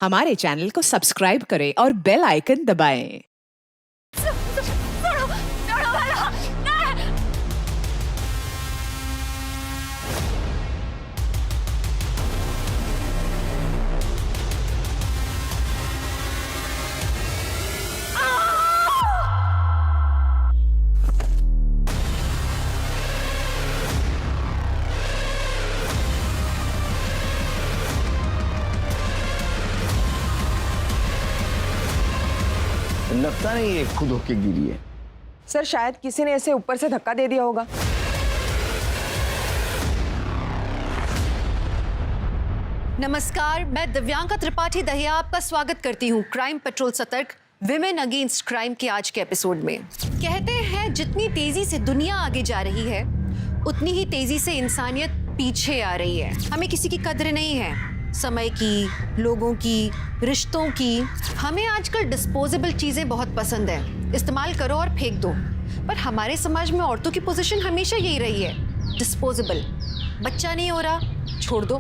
हमारे चैनल को सब्सक्राइब करें और बेल आइकन दबाएं। लगता नहीं ये खुद होके गिरी है। सर शायद किसी ने ऐसे ऊपर से धक्का दे दिया होगा। नमस्कार, मैं दिव्यांका त्रिपाठी दहिया आपका स्वागत करती हूँ क्राइम पेट्रोल सतर्क विमेन अगेंस्ट क्राइम के आज के एपिसोड में। कहते हैं जितनी तेजी से दुनिया आगे जा रही है उतनी ही तेजी से इंसानियत पीछे आ रही है। हमें किसी की कद्र नहीं है, समय की, लोगों की, रिश्तों की। हमें आजकल डिस्पोजेबल चीजें बहुत पसंद है, इस्तेमाल करो और फेंक दो। पर हमारे समाज में औरतों की पोजीशन हमेशा यही रही है, डिस्पोजेबल। बच्चा नहीं हो रहा, छोड़ दो।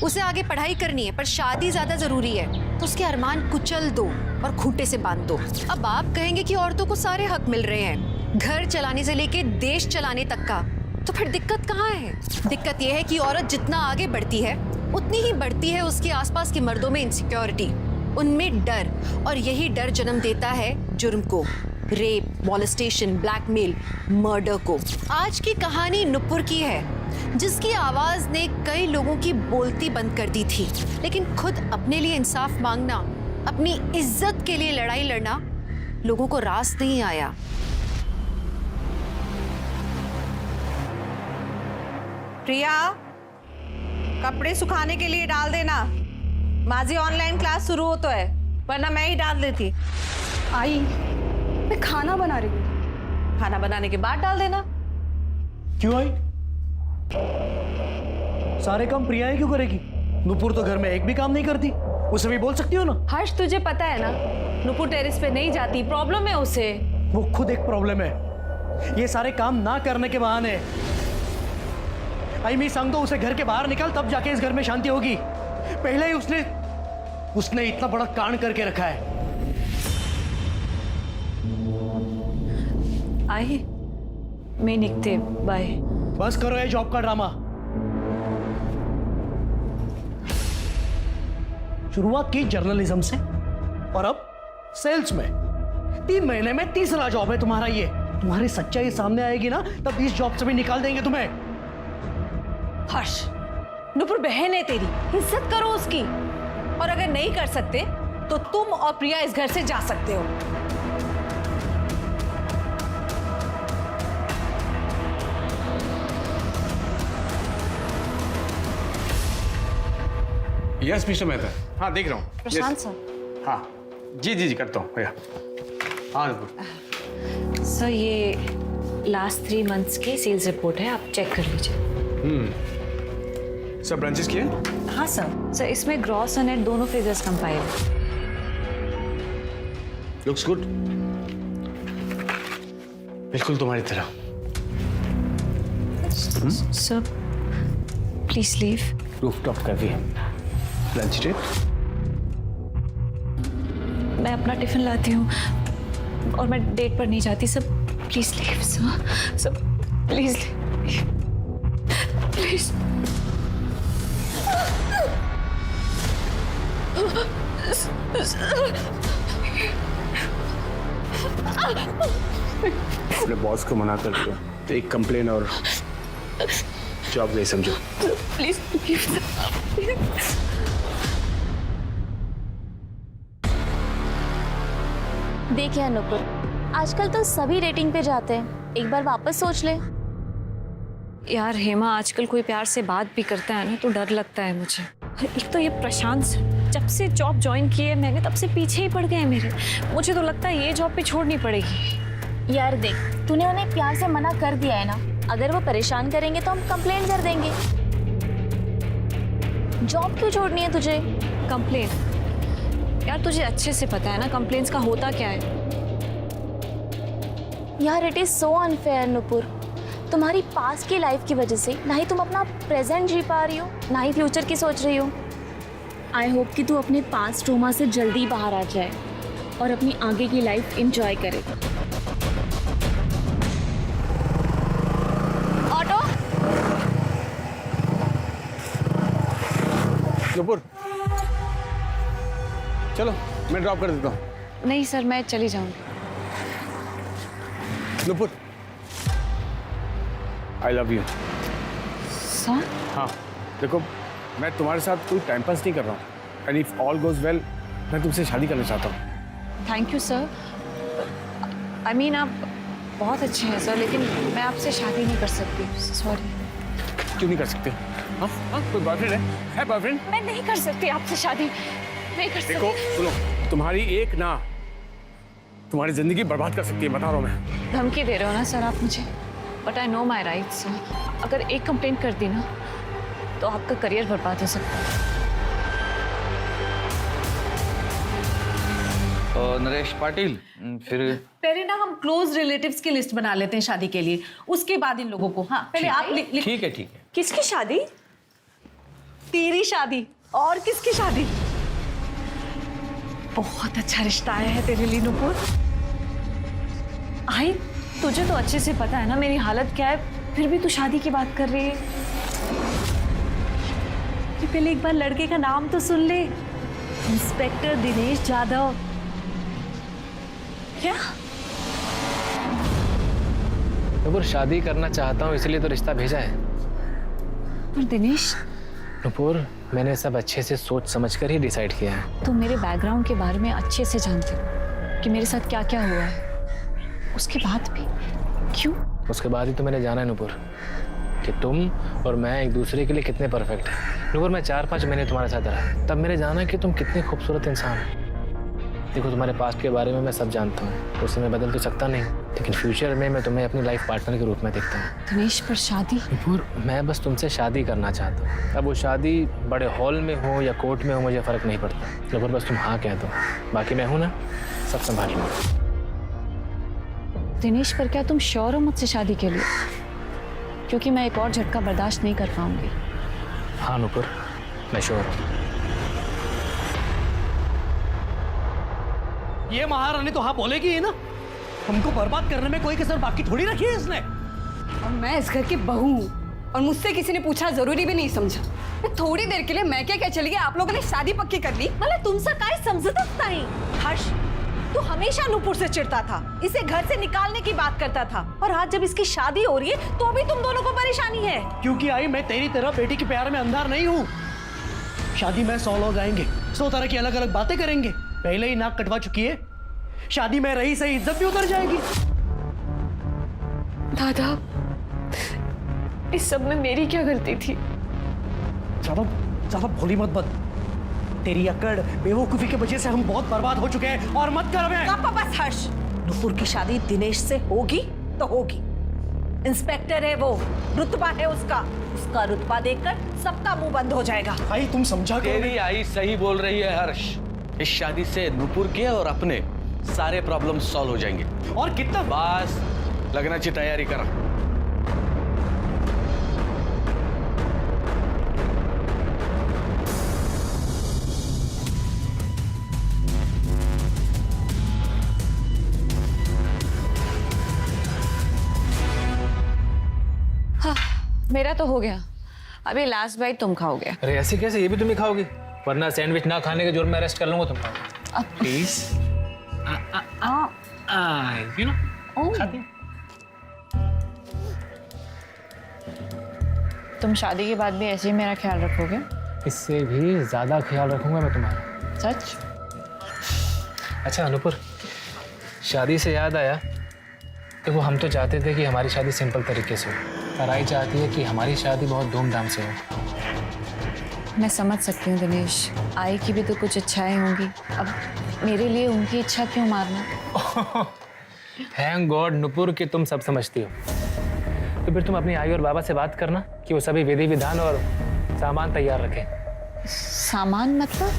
उसे आगे पढ़ाई करनी है पर शादी ज्यादा जरूरी है तो उसके अरमान कुचल दो और खूंटे से बांध दो। अब आप कहेंगे कि औरतों को सारे हक मिल रहे हैं, घर चलाने से लेके देश चलाने तक का, तो फिर दिक्कत कहाँ है? दिक्कत यह है कि औरत जितना आगे बढ़ती है उतनी ही बढ़ती है उसके आसपास के मर्दों में इनसिक्योरिटी, उनमें डर, और यही डर जन्म देता है जुर्म को, रेप, मॉलेस्टेशन, ब्लैकमेल, मर्डर को। आज की कहानी नुपुर की है, जिसकी आवाज ने कई लोगों की बोलती बंद कर दी थी, लेकिन खुद अपने लिए इंसाफ मांगना, अपनी इज्जत के लिए लड़ाई लड़ना लोगों को रास नहीं आया। प्रिया, कपड़े सुखाने के लिए डाल देना। माजी ऑनलाइन क्लास शुरू हो तो है, वरना मैं ही डाल देती। आई, मैं खाना बना रही हूँ। खाना बनाने के बाद डाल देना। क्यों आई? सारे काम प्रिया ही क्यों करेगी? नुपुर तो घर में एक भी काम नहीं करती, उसे भी बोल सकती हो ना। हर्ष, तुझे पता है ना, नुपुर टेरेस पे नहीं जाती, प्रॉब्लम है उसे। वो खुद एक प्रॉब्लम है, ये सारे काम ना करने के बहाने। आई मी संग तो उसे घर के बाहर निकाल, तब जाके इस घर में शांति होगी। पहले ही उसने इतना बड़ा कांड करके रखा है। आई, मैं निकते, बाय। बस करो ये जॉब का ड्रामा। शुरुआत की जर्नलिज्म से और अब सेल्स में। 3 महीने में तीसरा जॉब है तुम्हारा ये। तुम्हारी सच्चाई सामने आएगी ना, तब इस जॉब से भी निकाल देंगे तुम्हें। हर्ष, नुपुर बहन है तेरी, इज्जत करो उसकी। और अगर नहीं कर सकते तो तुम और प्रिया इस घर से जा सकते हो। यस मिस्टर मेहता, हाँ देख रहा हूँ। प्रशांत सर। हाँ जी जी जी करता हूँ भैया। हाँ नुपुर। सर, ये लास्ट 3 मंथ्स की सेल्स रिपोर्ट है, आप चेक कर लीजिए। सब ब्रांचेस किए? हाँ सर, इसमें ग्रॉस और नेट दोनों फिगर्स कंपाइल है। लुक्स गुड, बिल्कुल तुम्हारी तरह। Sir please leave. रूफटॉप कर दी है। Lunch date? मैं अपना टिफिन लाती हूँ और मैं डेट पर नहीं जाती। Sir please leave. Sir please please. अपने बॉस को मना कर दिया तो एक कंप्लेन और जॉब गई समझो। प्लीज देखिए अनुपुर, आजकल तो सभी रेटिंग पे जाते हैं, एक बार वापस सोच ले। यार हेमा, आजकल कोई प्यार से बात भी करता है ना तो डर लगता है मुझे। एक तो ये प्रशांत, जब से जॉब ज्वाइन की है मैंने तब से पीछे ही पड़ गए हैं मेरे। मुझे तो लगता है ये जॉब भी छोड़नी पड़ेगी। यार देख, तूने उन्हें प्यार से मना कर दिया है ना, अगर वो परेशान करेंगे तो हम कंप्लेंट कर देंगे। जॉब क्यों छोड़नी है तुझे? कंप्लेन? यार तुझे अच्छे से पता है ना कंप्लेंट्स का होता क्या है। यार it is so unfair Nupur, तुम्हारी पास्ट की लाइफ की वजह से ना ही तुम अपना प्रेजेंट जी पा रही हो ना ही फ्यूचर की सोच रही हो। आई होप कि तू अपने पास्ट ट्रॉमा से जल्दी बाहर आ जाए और अपनी आगे की लाइफ एंजॉय करे। ऑटो। नुपुर चलो मैं ड्रॉप कर देता हूँ। नहीं सर, मैं चली जाऊंगी। Nupur I love you. Sir? हाँ देखो, मैं तुम्हारे साथ कोई टाइम पास नहीं कर रहा हूँ, and if all goes well मैं तुमसे शादी करना चाहता हूँ। Thank you sir. I mean आप बहुत अच्छे हैं सर, लेकिन मैं आपसे शादी नहीं कर सकती। सॉरी। क्यों नहीं कर सकते? हाँ हाँ, कोई बॉयफ्रेंड है बॉयफ्रेंड? मैं नहीं कर सकती आपसे शादी, नहीं कर सकती। देखो सुनो, तुम्हारी एक ना तुम्हारी जिंदगी बर्बाद कर सकती है, बता रहा हूँ मैं। धमकी दे रहे हो ना सर आप मुझे? But I know my rights sir. अगर एक कंप्लेंट कर दी ना तो आपका करियर बर्बाद हो सकता है। नरेश पाटिल, फिर पहले ना हम क्लोज रिलेटिव्स की लिस्ट बना लेते हैं शादी के लिए, उसके बाद इन लोगों को। हाँ पहले आप ठीक है। किसकी शादी? तेरी शादी। और किसकी शादी? बहुत अच्छा रिश्ता आया है तेरे लिए नुपुर। आई, तुझे तो अच्छे से पता है ना मेरी हालत क्या है, फिर भी तू शादी की बात कर रही है। कि पहले एक बार लड़के का नाम तो सुन ले, इंस्पेक्टर दिनेश जाधव। क्या? नुपुर शादी करना चाहता हूँ, इसलिए तो रिश्ता भेजा है। पर दिनेश, नुपुर मैंने सब अच्छे से सोच समझकर ही डिसाइड किया है। तुम मेरे बैकग्राउंड के बारे में अच्छे से जानते हो कि मेरे साथ क्या क्या हुआ है, उसके बाद भी क्यों? उसके बाद ही तो मैंने जाना है नुपुर कि तुम और मैं एक दूसरे के लिए कितने परफेक्ट हैं। नुपुर मैं 4-5 महीने तुम्हारे साथ रहा, तब मैंने जाना कि तुम कितने खूबसूरत इंसान हो। देखो तुम्हारे पास्ट के बारे में मैं सब जानता हूँ, उसे मैं बदल तो सकता नहीं, लेकिन फ्यूचर में मैं तुम्हें अपनी लाइफ पार्टनर के रूप में देखता हूँ। दिनेश पर शादी? नुपुर मैं बस तुमसे शादी करना चाहता हूँ। अब वो शादी बड़े हॉल में हो या कोर्ट में हो मुझे फ़र्क नहीं पड़ता। नुपुर बस तुम हाँ कह दो, बाकी मैं हूँ ना, सब संभाल लूँगा। दिनेश पर क्या तुम श्योर हो मुझसे शादी के लिए? क्योंकि मैं एक और झटका बर्दाश्त नहीं कर पाऊंगी। हाँ नुपुर मैं श्योर हूँ। ये महारानी तो हाँ बोलेगी ही ना। हमको बर्बाद करने में कोई कसर बाकी थोड़ी रखी है इसने। और मैं इस घर की बहू हूँ और मुझसे किसी ने पूछा जरूरी भी नहीं समझा। मैं थोड़ी देर के लिए मैं क्या चली गई, आप लोगों ने शादी पक्की कर ली। मतलब तुमसे काय समझतच नहीं। हर्ष, तू हमेशा नुपुर से चिढ़ता था, इसे घर से निकालने की बात करता था, और आज जब इसकी शादी हो रही है तो भी तुम दोनों को परेशानी है। क्योंकि आई मैं तेरी तरह बेटी के प्यार में अंधार नहीं हूँ। शादी में 100 लोग आएंगे, 100 तरह की अलग अलग बातें करेंगे। पहले ही नाक कटवा चुकी है, शादी में रही सही इज्जत भी उतर जाएगी। दादा, इस सब में मेरी क्या गलती थी? ज्यादा भोली मत बन। तेरी अकड़ बेवकूफी की वजह से हम बहुत बर्बाद हो चुके हैं, और मत कर हमें। पापा बस हर्ष, नुपुर की शादी दिनेश से होगी तो होगी। इंस्पेक्टर है वो, रुतबा है उसका रुतबा देखकर सबका मुंह बंद हो जाएगा। भाई तुम समझा करो। तेरी आई सही बोल रही है हर्ष। इस शादी से नुपुर के और अपने सारे प्रॉब्लम सॉल्व हो जाएंगे। और कितना बस लगना चाहिए, तैयारी करा। हाँ, मेरा तो हो गया। अभी लास्ट बाइट तुम खाओगे। अरे ऐसे कैसे, ये भी तुम ही खाओगी? वरना सैंडविच ना खाने के जोर में अरेस्ट कर लूंगा तुमको। प्लीज यू नो खाती। तुम शादी के बाद भी ऐसे ही मेरा ख्याल रखोगे? इससे भी ज्यादा ख्याल रखूंगा मैं तुम्हारा। सच? अच्छा अनुपुर, शादी से याद आया, देखो हम तो चाहते थे कि हमारी शादी सिंपल तरीके से हो, और आई चाहती है कि हमारी शादी बहुत धूमधाम से हो। मैं समझ सकती हूँ दिनेश, आई की भी तो कुछ इच्छाएं होंगी। अब मेरे लिए उनकी इच्छा क्यों मारना? थैंक गॉड नुपुर कि तुम सब समझती हो। तो फिर तुम अपनी आई और बाबा से बात करना कि वो सभी विधि विधान और सामान तैयार रखें। सामान मतलब?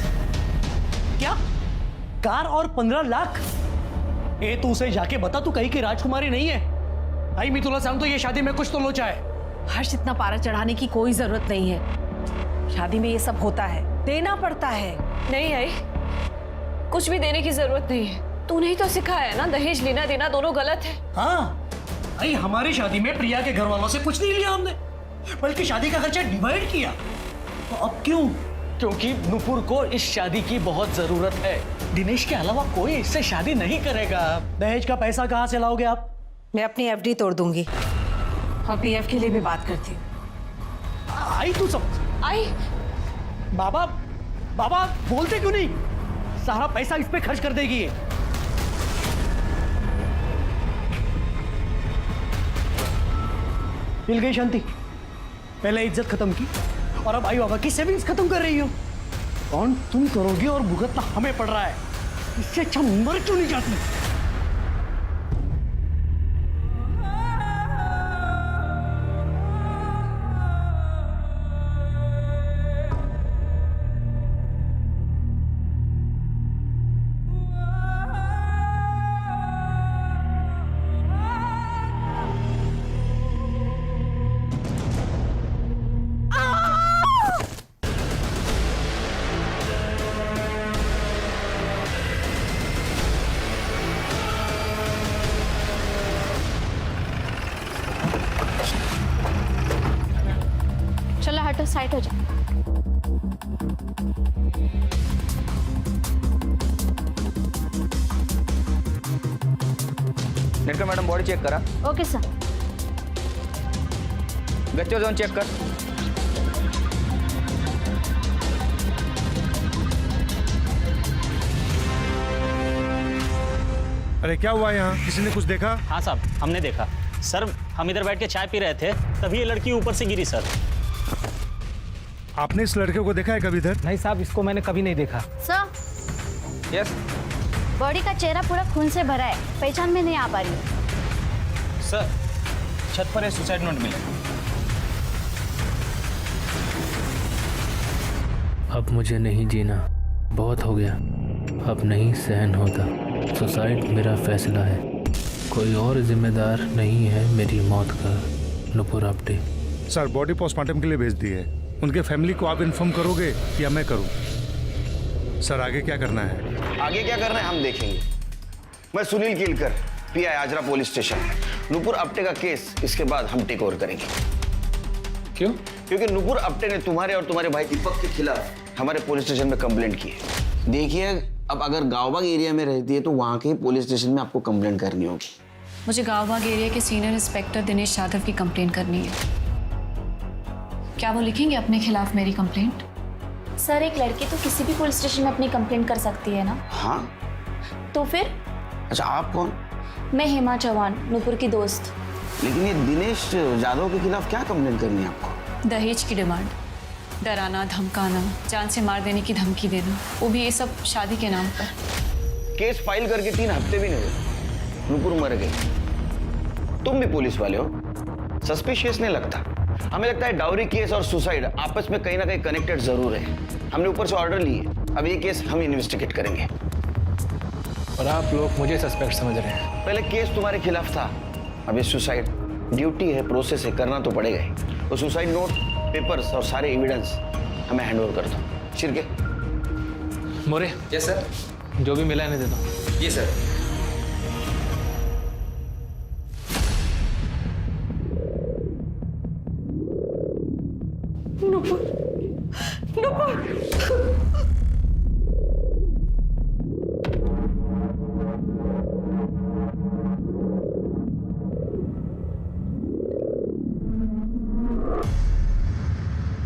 क्या? कार और 15 लाख? ए तू उसे जाके बता तू कहीं की राजकुमारी नहीं है। आई मैं तुला सांगतो ये शादी में कुछ तो लोचा है। हर्ष, इतना पारा चढ़ाने की कोई जरूरत नहीं है। शादी में ये सब होता है। देना पड़ता है। नहीं आई, कुछ भी देने की जरूरत नहीं है। तूने ही तो सिखाया है ना, दहेज लेना देना दोनों गलत है। हाँ, अरे हमारी शादी में प्रिया के घर वालों से कुछ नहीं लिया हमने, बल्कि शादी का खर्चा डिवाइड किया। तो अब क्यों? क्योंकि नुपुर को इस शादी की बहुत जरूरत है। दिनेश के अलावा कोई इससे शादी नहीं करेगा। दहेज का पैसा कहाँ से लाओगे आप? मैं अपनी एफडी तोड़ दूंगी और पीएफ के लिए भी बात करती हूँ। आई तू सब आई, बाबा बाबा बोलते क्यों नहीं? सारा पैसा इस पे खर्च कर देगी ये। मिल गई शांति। पहले इज्जत खत्म की और अब आई बाबा की सेविंग्स खत्म कर रही हो। कौन तुम करोगे और भुगतना हमें पड़ रहा है। इससे अच्छा मर क्यों नहीं जाती? चलो हटो, साइड हो जाओ। नेटकर मैडम बॉडी चेक करा. Okay sir. गच्चीवर जाऊन चेक कर. अरे क्या हुआ यहाँ? किसी ने कुछ देखा? हाँ साहब, हमने देखा। सर, हम इधर बैठ के चाय पी रहे थे, तभी ये लड़की ऊपर से गिरी सर। आपने इस लड़के को देखा है कभी इधर? नहीं साहब, इसको मैंने कभी नहीं देखा। सर, यस बॉडी का चेहरा पूरा खून से भरा है, पहचान में नहीं आ पा रही है। सर, छत पर सुसाइड नोट मिला. अब मुझे नहीं जीना, बहुत हो गया, अब नहीं सहन होता। सुसाइड मेरा फैसला है, कोई और जिम्मेदार नहीं है मेरी मौत का। Nupur Apte. Sir, body postmortem के लिए भेज दी है। उनके फैमिली को आप इन्फॉर्म करोगे या मैं करूं? सर, आगे क्या करना है? आगे क्या करना है हम देखेंगे। मैं Sunil Kelkar, PI Ajara police station. Nupur Apte का केस इसके बाद हम टेक ओवर करेंगे। क्यों? क्योंकि नुपुर आप्टे ने तुम्हारे और तुम्हारे भाई दीपक के खिलाफ हमारे पुलिस स्टेशन में कंप्लेंट की है। देखिए, अब अगर गांवबाग एरिया में रहती है तो वहां के पुलिस स्टेशन में आपको कंप्लेंट करनी होगी। मुझे गांवबाग एरिया के सीनियर इंस्पेक्टर दिनेश यादव की कंप्लेंट करनी है। क्या वो लिखेंगे अपने खिलाफ मेरी कंप्लेंट? सर, एक लड़की तो किसी भी पुलिस स्टेशन में अपनी कंप्लेंट कर सकती है ना? हाँ। तो फिर? अच्छा, आप कौन? मैं हेमा चौहान, नुपुर की दोस्त। लेकिन ये दिनेश यादव के खिलाफ क्या कंप्लेंट करनी है आपको? दहेज की डिमांड, डराना, धमकाना, जान से मार देने की धमकी देना, वो भी ये सब शादी के नाम पर। केस फाइल करके 3 हफ्ते भी नहीं हुए, नुपुर मर गई। तुम भी पुलिस वाले हो, सस्पिशियस नहीं लगता? हमें लगता है डाउरी केस और सुसाइड आपस में कहीं ना कहीं कनेक्टेड जरूर है। हमने ऊपर से ऑर्डर लिए, अब ये केस हम इन्वेस्टिगेट करेंगे। और आप लोग मुझे सस्पेक्ट समझ रहे हैं? पहले केस तुम्हारे खिलाफ था, अब ये सुसाइड। ड्यूटी है, प्रोसेस है, करना तो पड़ेगा ही। वो सुसाइड नोट, पेपर्स और सारे एविडेंस हमें हैंड ओवर कर दो। शिरके। मोरे। Yes sir. जो भी मिला है दे दो। ये सर. नुपुर, नुपुर।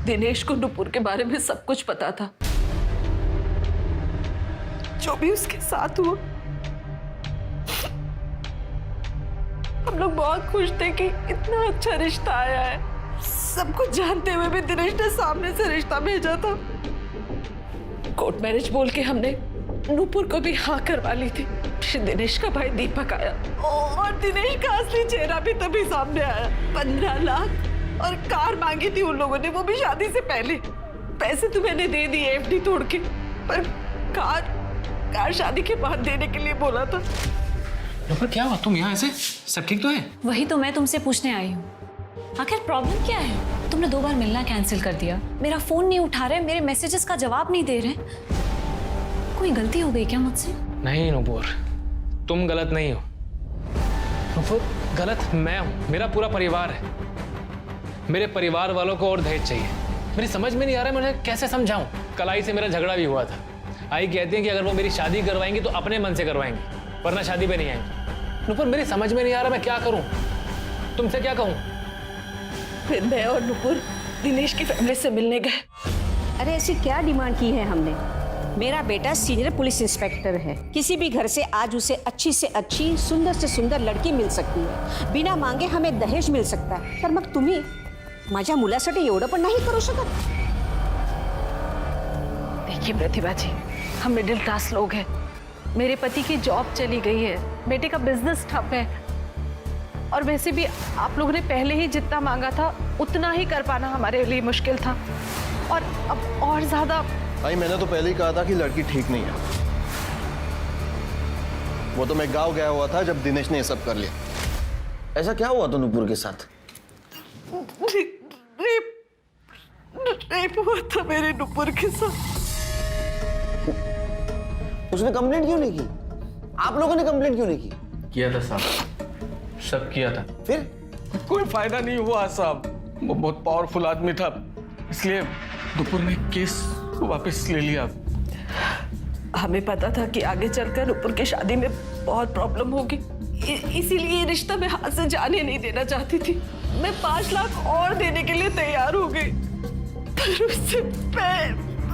दिनेश को नुपुर के बारे में सब कुछ पता था, जो भी उसके साथ हुआ। हम लोग बहुत खुश थे कि इतना अच्छा रिश्ता आया है। सब कुछ जानते हुए भी दिनेश ने सामने से रिश्ता भेजा था। कोर्ट मैरिज बोल के हमने नुपुर को भी हाँ करवा ली थी। फिर दिनेश का भाई दीपक आया और दिनेश का असली चेहरा भी तभी सामने आया। 15 लाख और कार मांगी थी उन लोगों ने, वो भी शादी से पहले। पैसे तो मैंने दे दिए एफडी तोड़ के, पर कार शादी के बाद देने के लिए बोला था। नुपुर, क्या हुआ? तुम यहाँ ऐसे? सब ठीक तो है? वही तो मैं तुमसे पूछने आई हूँ, आखिर प्रॉब्लम क्या है? तुमने 2 बार मिलना कैंसिल कर दिया, मेरा फोन नहीं उठा रहे, मेरे मैसेजेस का जवाब नहीं दे रहे। कोई गलती हो गई क्या मुझसे? नहीं नुपुर, तुम गलत नहीं हो नुपुर, गलत मैं हूँ, मेरा पूरा परिवार है। मेरे परिवार वालों को और दहेज चाहिए। मेरी समझ में नहीं आ रहा है मुझे कैसे समझाऊं। कलाई से मेरा झगड़ा भी हुआ था। आई कहती हैं कि अगर वो मेरी शादी करवाएंगी तो अपने मन से करवाएंगी, वरना शादी पे नहीं आएंगी। नुपुर मेरी समझ में नहीं आ रहा मैं क्या करूं, तुमसे क्या कहूं? फिर मैं और नुपुर दिनेश की फैमिली से मिलने गए। अरे ऐसी क्या डिमांड की है हमने? मेरा बेटा सीनियर पुलिस इंस्पेक्टर है, किसी भी घर से आज उसे अच्छी से अच्छी, सुंदर से सुंदर लड़की मिल सकती है, बिना मांगे हमें दहेज मिल सकता है। तर मग तुम्ही माझ्या मुलासाठी एवढं पण नाही करू शकत? देखिए प्रतिभा जी, हम मिडिल क्लास लोग हैं। मेरे पति की जॉब चली गई है, बेटे का बिजनेस ठप है, और वैसे भी आप लोगों ने पहले ही जितना मांगा था उतना ही कर पाना हमारे लिए मुश्किल था, और अब और ज्यादा। भाई मैंने तो पहले ही कहा था कि लड़की ठीक नहीं है। वो तो मैं गांव गया हुआ था जब दिनेश ने ये सब कर लिया। ऐसा क्या हुआ था नुपुर के साथ? रेप हुआ था मेरे नुपुर के साथ। उसने कंप्लेंट क्यों नहीं की? आप लोगों ने कंप्लेंट क्यों नहीं की? किया था साहब, सब किया था, फिर कोई फायदा नहीं हुआ साहब। वो बहुत पावरफुल आदमी था, इसलिए नुपुर ने केस वापस ले लिया। हमें पता था कि आगे चलकर नुपुर की शादी में बहुत प्रॉब्लम होगी, इसीलिए ये रिश्ता मैं हाथ से जाने नहीं देना चाहती थी। मैं 5 लाख और देने के लिए तैयार हो गई, पर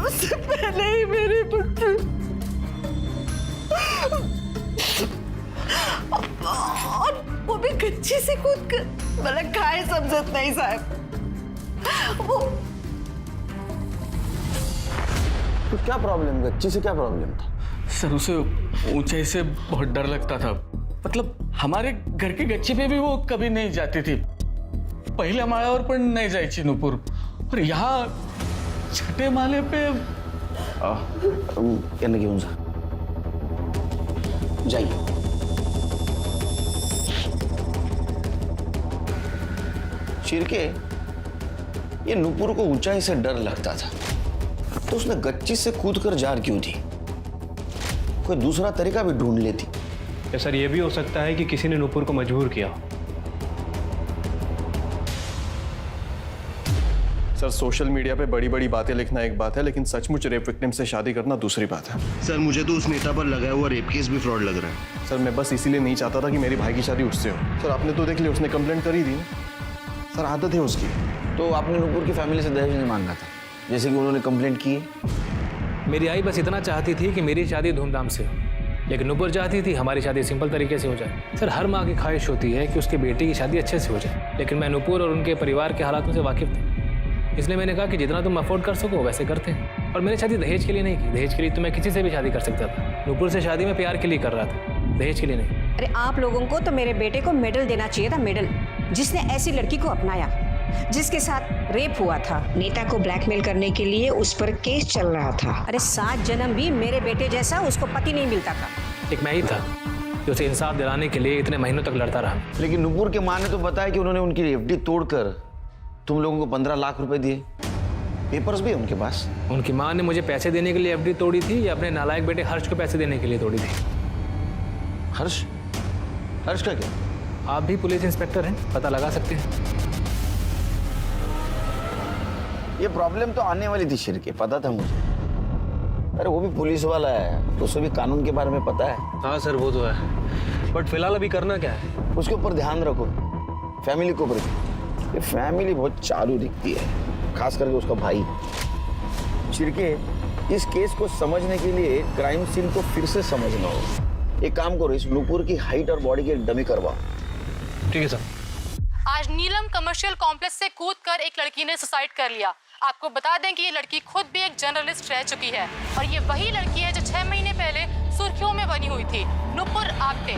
उससे पहले ही मेरे बच्चे, और वो भी गच्ची से कूद कर, मतलब खाए समझत नहीं साहब। वो तो क्या प्रॉब्लम, गच्ची से क्या प्रॉब्लम था? सर उसे ऊंचाई से बहुत डर लगता था। मतलब हमारे घर की गच्ची पे भी वो कभी नहीं जाती थी। पहले माळ्यावर पण नहीं जायची नुपुर, और यहाँ छठे माले पे यानी घेऊन जा, जाइए। शिर्के, ये नुपुर को ऊंचाई से डर लगता था, तो उसने गच्ची से कूदकर जार क्यों दी? कोई दूसरा तरीका भी ढूंढ लेती। सर ये भी हो सकता है कि किसी ने नुपुर को मजबूर किया। सर सोशल मीडिया पे बड़ी बड़ी बातें लिखना एक बात है, लेकिन सचमुच रेप विक्टिम से शादी करना दूसरी बात है। सर मुझे तो उस नेता पर लगाया हुआ रेप केस भी फ्रॉड लग रहा है। सर मैं बस इसीलिए नहीं चाहता था कि मेरी भाई की शादी उससे हो। सर आपने तो देख लिया, उसने कंप्लेंट कर ही दी। सर आदत है उसकी। तो आपने नुपुर की फैमिली से दहेज नहीं मांगा था, जैसे कि उन्होंने कंप्लेंट की है? मेरी आई बस इतना चाहती थी कि मेरी शादी धूमधाम से हो, लेकिन नुपुर चाहती थी हमारी शादी सिंपल तरीके से हो जाए। सर हर माँ की ख्वाहिश होती है कि उसके बेटे की शादी अच्छे से हो जाए, लेकिन मैं नुपुर और उनके परिवार के हालातों से वाकिफ था, इसलिए मैंने कहा कि जितना तुम अफोर्ड कर सको वैसे करते हैं। और मैंने शादी दहेज के लिए नहीं की, दहेज के लिए तो मैं किसी से भी शादी कर सकता था। नुपुर से शादी मैं प्यार के लिए कर रहा था, दहेज के लिए नहीं। अरे आप लोगों को तो मेरे बेटे को मेडल देना चाहिए था, मेडल, जिसने ऐसी लड़की को अपनाया, जिसके साथ रेप हुआ था। नेता को ब्लैकमेल करने के लिए उस पर केस चल रहा था। अरे 7 जन्म भी मेरे बेटे जैसा उसको पति नहीं मिलता था। एक मैं ही था जो उसे इंसाफ दिलाने के लिए इतने महीनों तक लड़ता रहा। लेकिन नुपुर के माँ ने तो बताया कि उन्होंने उनकी एफडी तोड़कर तुम लोगों को 15 लाख रुपए दिए। पेपर्स भी है उनके पास। उनकी माँ ने मुझे पैसे देने के लिए एफडी तोड़ी थी या अपने नालायक बेटे हर्ष को पैसे देने के लिए तोड़ी थी? हर्ष? हर्ष का क्या? आप भी पुलिस इंस्पेक्टर हैं, पता लगा सकते हैं। ये प्रॉब्लम तो आने वाली थी शिर्के, पता था मुझे। अरे वो भी पुलिस वाला है, तो उसे भी कानून के बारे में पता है। हाँ सर वो तो है, बट फिलहाल अभी करना क्या है? उसके ऊपर ध्यान रखो, फैमिली के ऊपर। ये फैमिली बहुत चालू दिखती है, खास करके उसका भाई। शिर्के, इस केस को समझने के लिए क्राइम सीन को फिर से समझना होगा। एक काम करो, इस नुपुर की हाइट और बॉडी की एक डमी करवाओ। ठीक है सर। आज नीलम कमर्शियल कॉम्प्लेक्स से कूदकर एक लड़की ने सुसाइड कर लिया। आपको बता दें कि ये लड़की खुद भी एक जर्नलिस्ट रह चुकी है, और ये वही लड़की है जो 6 महीने पहले सुर्खियों में बनी हुई थी, नुपुर आप्टे।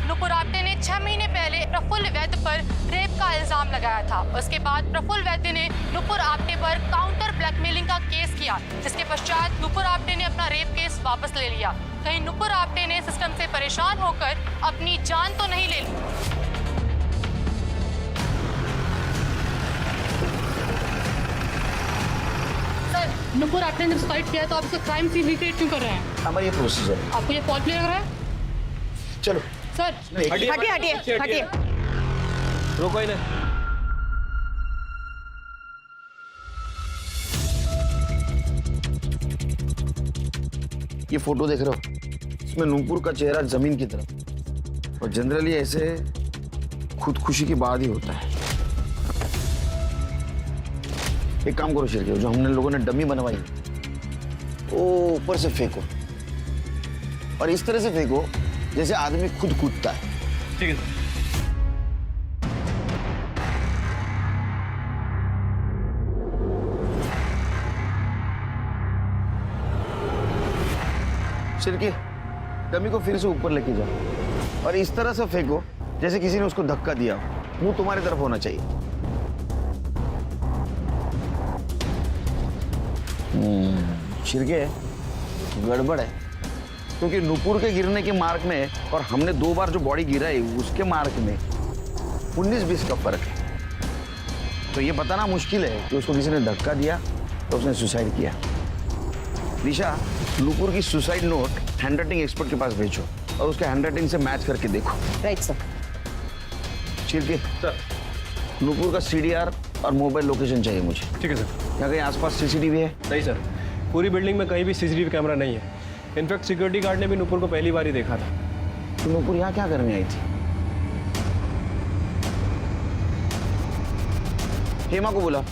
नुपुर आप्टे ने 6 महीने पहले प्रफुल्ल वैद्य पर रेप का इल्जाम लगाया था। उसके बाद प्रफुल्ल वैद्य ने नुपुर आप्टे पर काउंटर ब्लैकमेलिंग का केस किया, जिसके पश्चात नुपुर आप्टे ने अपना रेप केस वापस ले लिया। कहीं नुपुर आप्टे ने सिस्टम से परेशान होकर अपनी जान तो नहीं ले ली? नुपुर, आपने जब सुसाइड किया है तो आप इसका क्राइम सीन रिक्रिएट क्यों कर रहे हैं? हमारा ये प्रोसीजर है। आपको ये फॉल्ट क्लियर लग रहा है? चलो सर हटिए हटिए हटिए। रोको इन्हें। ये फोटो देख रहे हो, इसमें नूपुर का चेहरा जमीन की तरफ, और जनरली ऐसे खुदकुशी के बाद ही होता है। एक काम करो शिरके, जो हमने लोगों ने डमी बनवाई वो ऊपर से फेंको, और इस तरह से फेंको जैसे आदमी खुद कूदता है। ठीक है। शिरके, डमी को फिर से ऊपर लेके जाओ और इस तरह से फेंको जैसे किसी ने उसको धक्का दिया। मुंह तुम्हारी तरफ होना चाहिए। शिरके, गड़बड़ है, क्योंकि नूपुर के गिरने के मार्क में और हमने 2 बार जो बॉडी गिराई उसके मार्क में 19-20 का फर्क है। तो ये बताना मुश्किल है कि उसको किसी ने धक्का दिया तो उसने सुसाइड किया। दिशा, नूपुर की सुसाइड नोट हैंडराइटिंग एक्सपर्ट के पास भेजो और उसके हैंडराइटिंग से मैच करके देखो। Right sir. Shirke sir, Nupur का CDR और मोबाइल लोकेशन चाहिए मुझे। ठीक है सर। यहाँ कहीं आसपास CCTV है? नहीं सर, पूरी बिल्डिंग में कहीं भी CCTV कैमरा नहीं है। इनफैक्ट सिक्योरिटी गार्ड ने भी नूपुर को पहली बार ही देखा था। तो नूपुर यहाँ क्या करने आई थी? हेमा को बुला।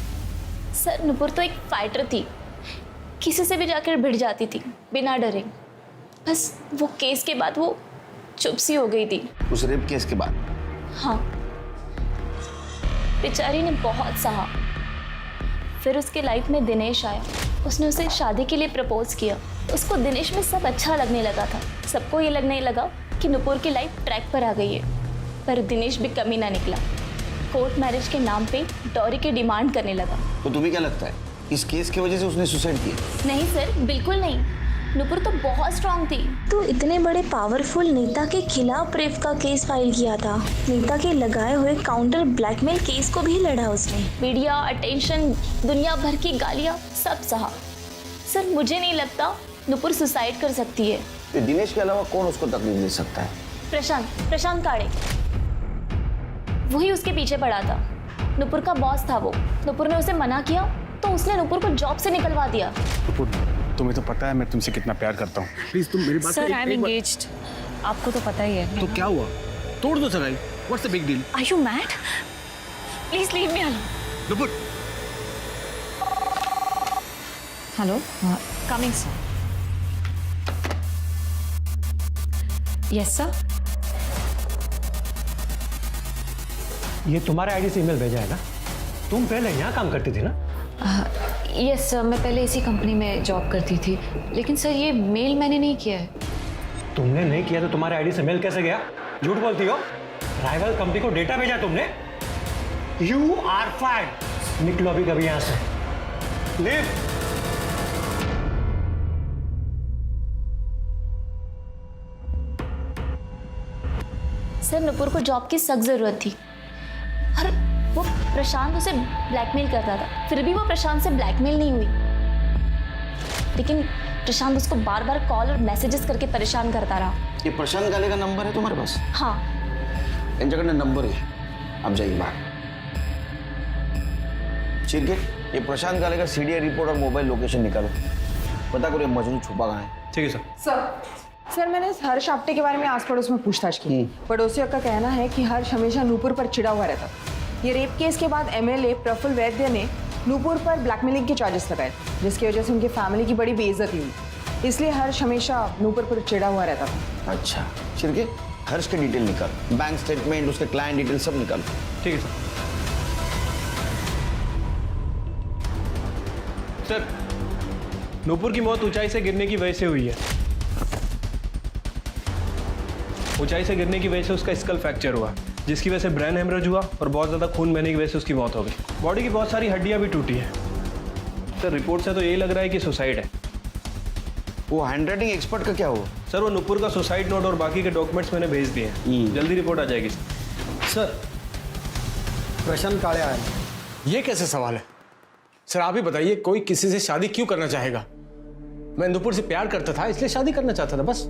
सर नुपुर तो एक फाइटर थी, किसी से भी जाकर भिड़ जाती थी बिना डरे। बस वो केस के बाद वो चुप सी हो गई थी। उस रेप केस के बाद? हाँ, बेचारी ने बहुत सहा। फिर उसके लाइफ में दिनेश आया, उसने उसे शादी के लिए प्रपोज किया। उसको दिनेश में सब अच्छा लगने लगा था। सबको ये लगने लगा कि नुपुर की लाइफ ट्रैक पर आ गई है, पर दिनेश भी कमी ना निकला। कोर्ट मैरिज के नाम पे डॉरी की डिमांड करने लगा। तो तुम्हें क्या लगता है इस केस की वजह से उसने सुसाइड किया? नहीं सर, बिल्कुल नहीं। नुपुर तो बहुत स्ट्रांग थी। तो इतने बड़े पावरफुल नेता के खिलाफ रेप का केस फाइल किया था। नेता के लगाए हुए काउंटर ब्लैकमेल केस को भी लड़ा उसने। मीडिया अटेंशन, दुनिया भर की गालियां, सब सहा। सर मुझे नहीं लगता नुपुर सुसाइड कर सकती है। तो दिनेश के अलावा कौन उसको तकलीफ दे सकता है? प्रशांत काड़े, वही उसके पीछे पड़ा था। नुपुर का बॉस था वो। नुपुर ने उसे मना किया तो उसने नुपुर को जॉब से निकलवा दिया। नूपुर, तुम्हें तो पता है मैं तुमसे कितना प्यार करता हूँ। प्लीज तुम मेरी बात सर, आई एम एंगेज्ड। आपको तो पता ही है। तो क्या हुआ? तोड़ दो सगाई। What's the big deal? Are you mad? Please leave me alone. Nupur. Hello, coming sir. Yes sir. ये तुम्हारे आईडी से ईमेल भेजा है ना? तुम पहले यहाँ काम करती थी ना? यस सर, मैं पहले इसी कंपनी में जॉब करती थी, लेकिन सर ये मेल मैंने नहीं किया है। तुमने नहीं किया तो तुम्हारे आईडी से मेल कैसे गया? झूठ बोलती हो। राइवल कंपनी को डेटा भेजा तुमने। You are fired. निकलो अभी कभी यहाँ से। लीव। सर नुपुर को जॉब की सख्त जरूरत थी और वो प्रशांत उसे ब्लैकमेल करता था। फिर भी वो प्रशांत से ब्लैकमेल नहीं हुई, लेकिन प्रशांत उसको बार बार कॉल और मैसेजेस करके परेशान करता रहा। ये प्रशांत गाले का नंबर है तुम्हारे पास? हाँ। इन जगह नंबर है, आप जाइए बाहर। ठीक है, ये प्रशांत गाले का CDR रिपोर्ट और मोबाइल लोकेशन निकालो। पता करो ये मजनू छुपा कहाँ है। ठीक है सर। सर मैंने हर्ष आप्टे के बारे में आस पड़ोस में पूछताछ की। पड़ोसियों का कहना है कि हर्ष हमेशा नूपुर पर चिढ़ा हुआ रहता। ये रेप केस के बाद MLA प्रफुल्ल वैद्य ने नूपुर पर ब्लैकमेलिंग के चार्जेस लगाए, जिसकी वजह से उनकी फैमिली की बड़ी बेइज्जती हुई। इसलिए हर्ष हमेशा नूपुर पर चिढ़ा हुआ रहता था। अच्छा, शिरके, हर्ष के डिटेल निकाल, बैंक स्टेटमेंट, उसके क्लाइंट डिटेल सब निकाल। ठीक है सर। सर, नूपुर की मौत ऊंचाई से गिरने की वजह से हुई है। ऊंचाई से गिरने की वजह से उसका स्कल फ्रैक्चर हुआ, जिसकी वजह से ब्रेन हेमरेज हुआ और बहुत ज़्यादा खून बहने की वजह से उसकी मौत हो गई। बॉडी की बहुत सारी हड्डियां भी टूटी है। सर रिपोर्ट से तो यही लग रहा है कि सुसाइड है। वो हैंडराइटिंग एक्सपर्ट का क्या हुआ? सर वो नूपुर का सुसाइड नोट और बाकी के डॉक्यूमेंट्स मैंने भेज दिए हैं। जल्दी रिपोर्ट आ जाएगी। सर, प्रशांत काळे आए। ये कैसे सवाल है? सर आप ही बताइए, कोई किसी से शादी क्यों करना चाहेगा? मैं नुपुर से प्यार करता था इसलिए शादी करना चाहता था बस।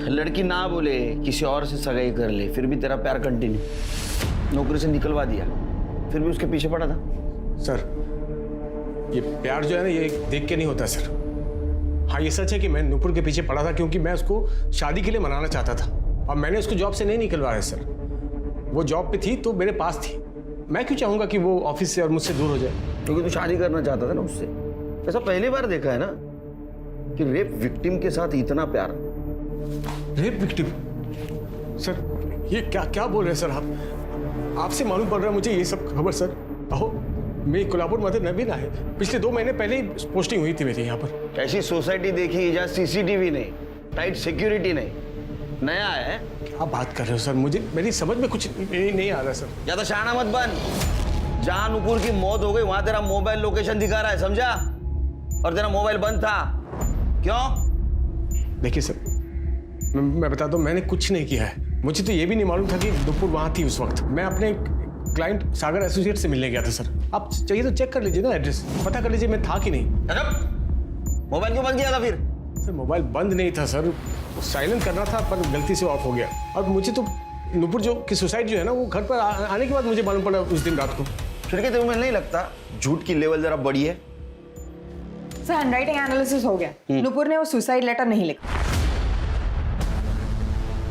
लड़की ना बोले किसी और से सगाई कर ले, फिर भी तेरा प्यार कंटिन्यू। नौकरी से निकलवा दिया, फिर भी उसके पीछे पड़ा था। सर ये प्यार जो है ना, ये देख के नहीं होता सर। हाँ ये सच है कि मैं नुपुर के पीछे पड़ा था क्योंकि मैं उसको शादी के लिए मनाना चाहता था, और मैंने उसको जॉब से नहीं निकलवाया सर। वो जॉब पे थी तो मेरे पास थी। मैं क्यों चाहूंगा कि वो ऑफिस से और मुझसे दूर हो जाए? क्योंकि तू शादी करना चाहता था ना उससे। ऐसा पहली बार देखा है ना कि रेप विक्टिम के साथ इतना प्यार। Rape victim? सर ये क्या क्या बोल रहे हैं सर आप? आपसे मालूम पड़ रहा है मुझे ये सब खबर सर। अहो मेरी कोल्हापुर मदर नवीन है, पिछले 2 महीने पहले ही पोस्टिंग हुई थी मेरी यहाँ पर। ऐसी सोसाइटी देखी जहाँ सीसीटीवी नहीं, टाइट सिक्योरिटी नहीं, नया है। क्या बात कर रहे हो सर? मुझे मेरी समझ में कुछ नहीं आ रहा सर। ज्यादा शाना मत बन। जहाँ नुपुर की मौत हो गई वहां तेरा मोबाइल लोकेशन दिखा रहा है, समझा? और तेरा मोबाइल बंद था। क्यों? देखिए सर मैं बता दूं, मैंने कुछ नहीं किया है। मुझे तो ये भी नहीं मालूम था कि नुपुर वहां थी उस वक्त। मैं अपने क्लाइंट सागर एसोसिएट से मिलने गया था सर। आप चाहिए तो चेक कर लीजिए ना, एड्रेस पता कर लीजिए मैं था कि नहीं। मोबाइल क्यों बंद किया था फिर? सर मोबाइल बंद नहीं था सर, साइलेंट करना था पर गलती से ऑफ हो गया। और मुझे तो नुपुर जो की सुसाइड जो है ना, वो घर पर आने के बाद मुझे मालूम पड़ा उस दिन रात को। फिर क्या तुम्हें नहीं लगता झूठ की लेवल जरा बड़ी है? सर हैंडराइटिंग एनालिसिस हो गया, नुपुर ने वो सुसाइड लेटर नहीं लिखा।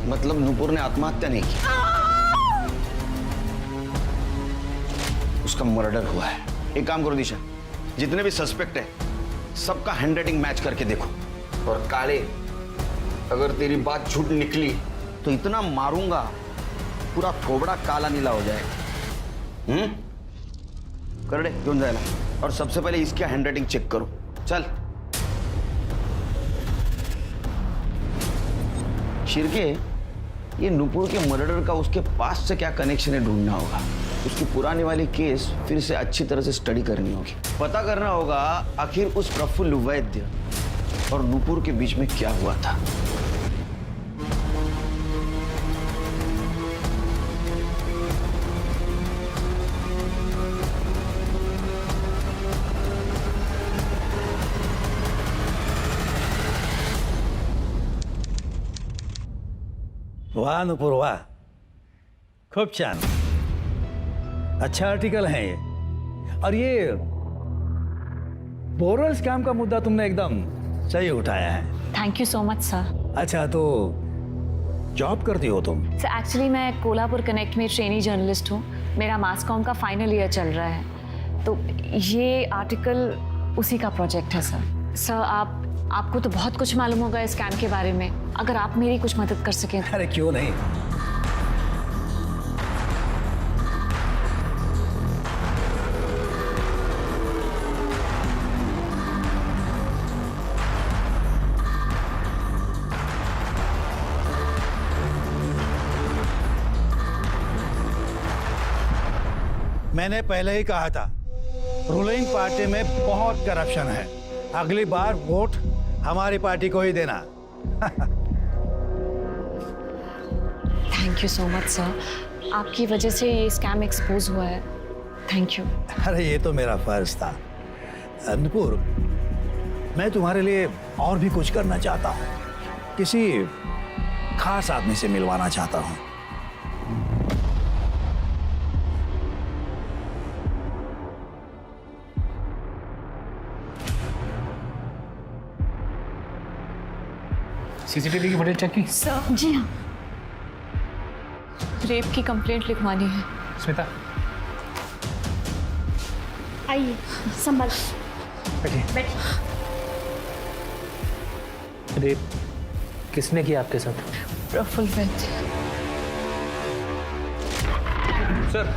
मतलब नुपुर ने आत्महत्या नहीं की, उसका मर्डर हुआ है। एक काम करो दिशा, जितने भी सस्पेक्ट है सबका हैंडराइटिंग मैच करके देखो। और काले, अगर तेरी बात झूठ निकली तो इतना मारूंगा पूरा थोबड़ा काला नीला हो जाएगा। कर दे, क्यों जाए ना। और सबसे पहले इसकी हैंडराइटिंग चेक करो। चल शिरके, ये नुपुर के मर्डर का उसके पास से क्या कनेक्शन है ढूंढना होगा। उसकी पुरानी वाली केस फिर से अच्छी तरह से स्टडी करनी होगी। पता करना होगा आखिर उस प्रफुल्ल वैद्य और नुपुर के बीच में क्या हुआ था। वाह नुपुर वाह, खूब छान, अच्छा आर्टिकल है ये। और ये बोरल स्कैम का मुद्दा तुमने एकदम सही उठाया है। Thank you so much sir. अच्छा तो जॉब करती हो तुम? सर एक्चुअली मैं कोल्हापुर कनेक्ट में ट्रेनी जर्नलिस्ट हूँ। मेरा मास कॉम का फाइनल ईयर चल रहा है, तो ये आर्टिकल उसी का प्रोजेक्ट है सर। सर आपको तो बहुत कुछ मालूम होगा इस स्कैम के बारे में, अगर आप मेरी कुछ मदद कर सकें। अरे क्यों नहीं। मैंने पहले ही कहा था, रूलिंग पार्टी में बहुत करप्शन है। अगली बार वोट हमारी पार्टी को ही देना। Thank you so much sir, आपकी वजह से ये स्कैम एक्सपोज हुआ है। Thank you. अरे ये तो मेरा फर्ज था। नुपुर, मैं तुम्हारे लिए और भी कुछ करना चाहता हूँ। किसी खास आदमी से मिलवाना चाहता हूँ। सीसीटीवी की फुटेज चेक की? सर जी हाँ, रेप की कंप्लेंट लिखवानी है। स्मिता आइए, संभल बैठिए। रेप किसने किया आपके साथ? प्रफुल्ल वैद्य। सर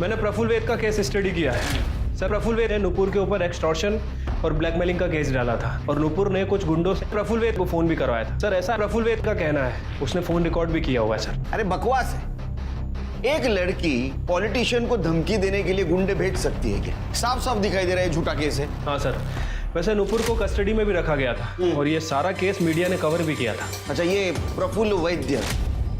मैंने प्रफुल्ल वैद्य का केस स्टडी किया है। सर प्रफुल्ल वैद्य ने नुपुर के ऊपर एक्सटॉर्शन और ब्लैकमेलिंग का केस डाला था, और नुपुर ने कुछ गुंडों से प्रफुल्ल वैद्य को फोन भी करवाया था। सर ऐसा प्रफुल्ल वैद्य का कहना है, उसने फोन रिकॉर्ड भी किया हुआ है सर। अरे बकवास है। एक लड़की पॉलिटिशियन को धमकी देने के लिए गुंडे भेज सकती है क्या? साफ साफ दिखाई दे रहा है झूठा केस है। हाँ सर, वैसे नुपुर को कस्टडी में भी रखा गया था और ये सारा केस मीडिया ने कवर भी किया था। अच्छा ये प्रफुल्ल वैद्य,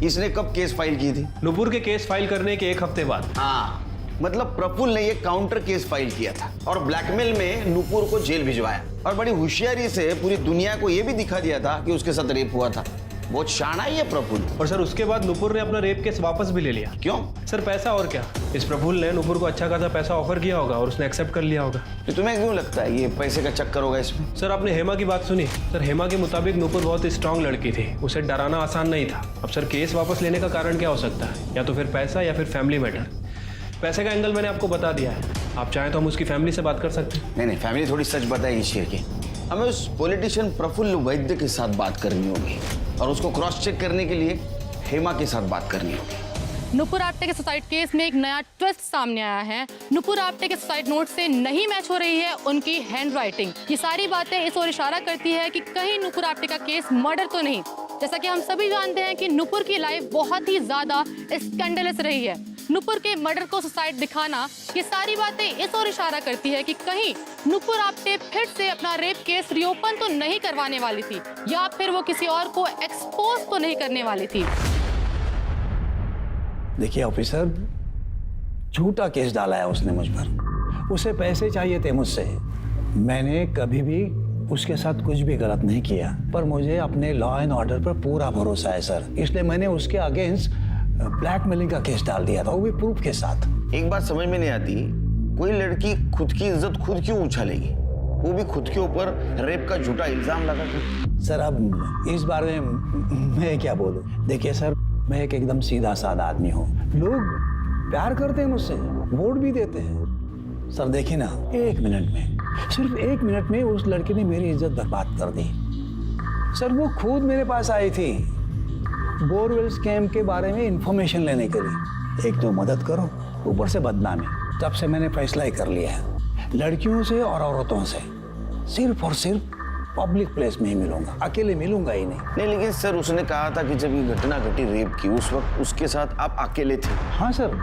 इसने कब केस फाइल की थी? नुपुर के केस फाइल करने के 1 हफ्ते बाद। हाँ मतलब प्रफुल्ल ने ये काउंटर केस फाइल किया था और ब्लैकमेल में नूपुर को जेल भिजवाया और बड़ी होशियारी से पूरी दुनिया को ये भी दिखा दिया था कि उसके साथ रेप हुआ था। बहुत शाना ही है प्रफुल्ल। और सर उसके बाद नूपुर ने अपना रेप केस वापस भी ले लिया। क्यों? सर पैसा और क्या, इस प्रफुल्ल ने नूपुर को अच्छा खासा पैसा ऑफर किया होगा और उसने एक्सेप्ट कर लिया होगा। तो तुम्हें क्यों लगता है ये पैसे का चक्कर होगा इसमें? सर आपने हेमा की बात सुनी? सर हेमा के मुताबिक नूपुर बहुत ही स्ट्रांग लड़की थी, उसे डराना आसान नहीं था। अब सर केस वापस लेने का कारण क्या हो सकता है? या तो फिर पैसा या फिर फैमिली मैटर। पैसे का एंगल मैंने आपको बता दिया है, आप चाहें तो हम उसकी फैमिली से बात कर सकते हैं। नहीं, फैमिली थोड़ी सच बताएगी शेर की। हमें उस पॉलिटिशियन प्रफुल्ल वैद्य के साथ बात करनी होगी और उसको क्रॉस चेक करने के लिए हेमा के साथ बात करनी होगी। नुपुर आप्टे के सुसाइड केस में एक नया ट्विस्ट सामने आया है। नुपुर आप्टे के सुसाइड नोट से नहीं मैच हो रही है उनकी हैंड राइटिंग। ये सारी बातें इस ओर इशारा करती है कि कहीं नुपुर आप्टे का केस मर्डर तो नहीं। जैसा कि हम सभी जानते हैं कि नुपुर की लाइफ बहुत ही ज्यादा स्कैंडलस रही है। नुपुर के मर्डर को सुसाइड दिखाना, ये सारी बातें इस ओर इशारा करती है कि कहीं नुपुर आप्टे फिर से अपना रेप केस रीओपन तो नहीं करवाने वाली थी या फिर वो किसी और को एक्सपोज तो नहीं करने वाली थी। देखिए ऑफिसर, झूठा केस डाला है उसने मुझ पर। उसे पैसे चाहिए थे मुझसे। मैंने कभी भी उसके साथ कुछ भी गलत नहीं किया, पर मुझे अपने लॉ एंड ऑर्डर पर पूरा भरोसा है सर, इसलिए मैंने उसके अगेंस्ट ब्लैकमेलिंग का केस डाल दिया था, वो भी प्रूफ के साथ। एक बात समझ में नहीं आती, कोई लड़की खुद की इज्जत खुद क्यों उछालेगी, वो भी खुद के ऊपर रेप का झूठा इल्जाम लगा कर। सर अब इस बारे में मैं क्या बोलूं? देखिए सर, मैं एक एकदम सीधा साधा आदमी हूँ। लोग प्यार करते हैं मुझसे, वोट भी देते हैं। सर देखिए ना, एक मिनट में, सिर्फ एक मिनट में उस लड़के ने मेरी इज्जत बर्बाद कर दी। सर वो खुद मेरे पास आई थी बोरवेल स्कैम के बारे में इंफॉर्मेशन लेने के लिए। एक तो मदद करो, ऊपर से बदनामी। तब से मैंने फैसला ही कर लिया है, लड़कियों से और औरतों से सिर्फ और सिर्फ पब्लिक प्लेस में ही मिलूंगा, अकेले मिलूंगा ही नहीं। लेकिन सर उसने कहा था कि जब ये घटना घटी रेप की, उस वक्त उसके साथ आप अकेले थे। हाँ सर,